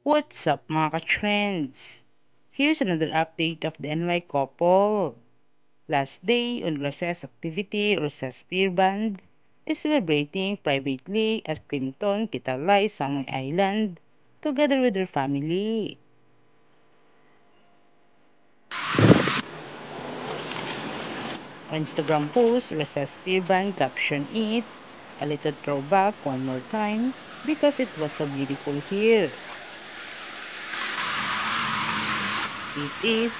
What's up mga ka-trends? Here's another update of the NY couple. Last day on recess activity, recess beer band is celebrating privately at Clinton, Kitalay, Samay Island together with their family. On Instagram post, recess beer band caption it, a little throwback one more time because it was so beautiful here. It is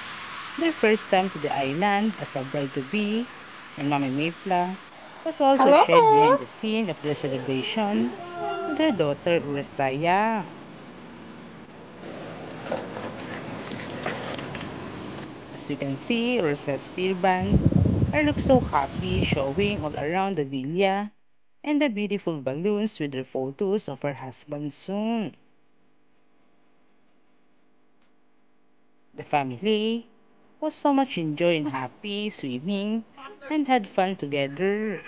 their first time to the island as a bride-to-be, and Mami Mapla was also shared behind the scene of the celebration with her daughter Urasaya. As you can see, Urusaya's spear band her looks so happy showing all around the villa and the beautiful balloons with their photos of her husband soon. The family was so much enjoy and happy swimming and had fun together.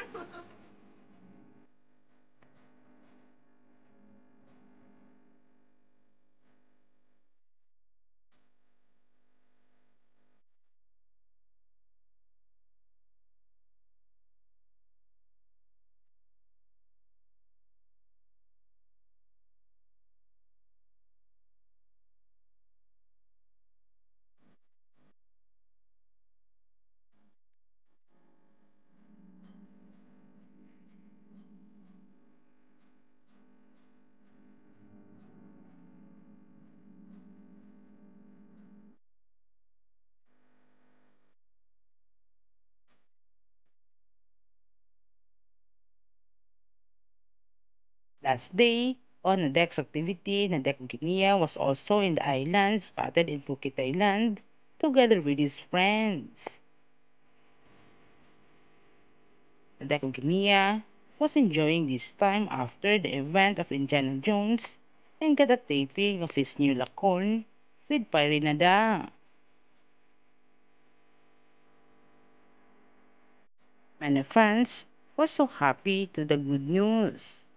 Last day, on the deck's activity, Nadek Guinea was also in the island spotted in Phuket Island together with his friends. Nadek Guinea was enjoying this time after the event of Indiana Jones and got a taping of his new lakon with Pyrinada. Many fans was so happy to the good news.